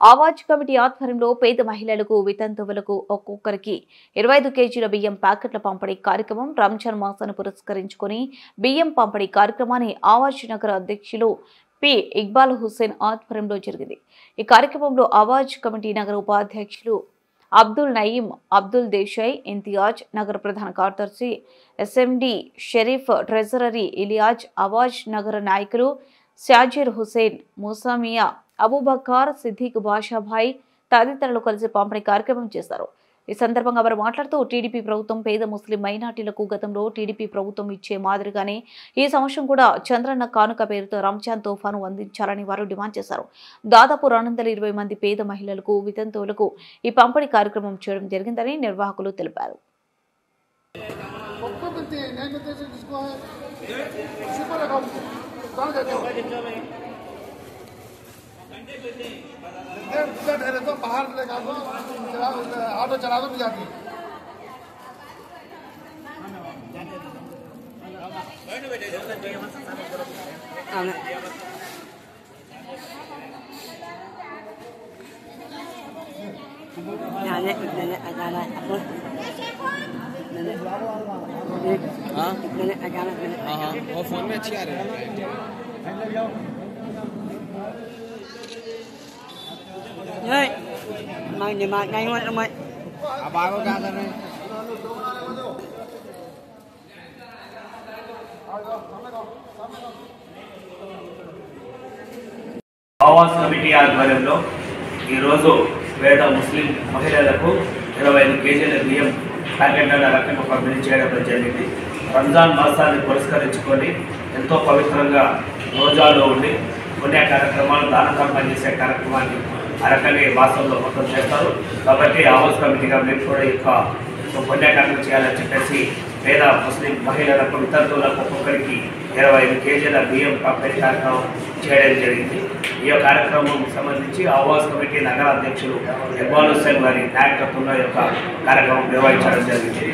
Awaaz committee ఆధ్వర్యంలో పేద మహిళలకు వితంతువులకు ఒక్కొక్కరికి 25 కేజీల బియ్యం ప్యాకెట్ల పంపిణీ కార్యక్రమం రంజాన్ మాసాన్ని పురస్కరించుకుని బియ్యం పంపిణీ కార్యక్రమాన్ని ఆవాజ్ నగర అధ్యక్షులు పి ఇక్బాల్ హుస్సేన్ ఆధ్వర్యంలో జరిగింది। ఈ కార్యక్రమంలో ఆవాజ్ కమిటీ నగర ఉపాధ్యక్షులు అబ్దుల్ నయీం, అబ్దుల్ దేశాయ్, ఇంతియాజ్, నగర ప్రధాన కార్యదర్శి ఎస్ఎండి షరీఫ్, ట్రెజరరీ ఇలియాజ్, ఆవాజ్ నగర నాయకులు షాజీర్ హుసేన్, ముసామియా, అబూబకర్, సిద్దిక్ బాషాభాయ్ తదితరులు కలిసి పంపిణీ కార్యక్రమం చేశారు। ఈ సందర్భంగా వారు మాట్లాడుతూ టీడీపీ ప్రభుత్వం పేద ముస్లిం మైనార్టీలకు గతంలో టీడీపీ ప్రభుత్వం ఇచ్చే మాదిరిగానే ఈ సంవత్సరం కూడా చంద్రన్న కానుక పేరుతో రంజాన్ తోఫాను అందించాలని వారు డిమాండ్ చేశారు। దాదాపు 220 మంది పేద మహిళలకు వితంతువులకు ఈ పంపిణీ కార్యక్రమం చేయడం జరిగిందని నిర్వాహకులు తెలిపారు। तो बाहर ऑटो चला दो जाती वो फोन में अच्छी आ रही है। नहीं मैं अब आगे क्या कर रहे हैं? ఆవాజ్ కమిటీ ఆధ్వర్యంలో ఈరోజు పేద ముస్లిం మహిళలకు 25 కేజీల బియ్యం ప్యాకెట్ల రకంగా పంపిణీ చేయడం జరిగింది। రంజాన్ మాసాన్ని పురస్కరించుకొని ఎంతో పవిత్రంగా రోజాలో ఉండి పుణ్య కార్యక్రమాలు దాన ధర్మం చేసే కార్యక్రమాన్ని అరకనే మాసంలో మొత్తం చేస్తారు। కాబట్టి ఆవాజ్ కమిటీగా మేము కూడా యొక్క పుణ్య కార్యక్రమం చేయాలని చెప్పేసి పేద ముస్లిం మహిళలకు వితంతువులకు ఒక్కొక్కరికి 25 కేజీల బియ్యం పంపిణీ కార్యక్రమం చేయడం జరిగింది। ఈ కార్యక్రమం సంబంధించి ఆవాజ్ కమిటీ నగర అధ్యక్షులు ఇక్బాల్ హుస్సేన్ గారి నాయకత్వంలో యొక్క కార్యక్రమం నిర్వహించడం జరిగింది।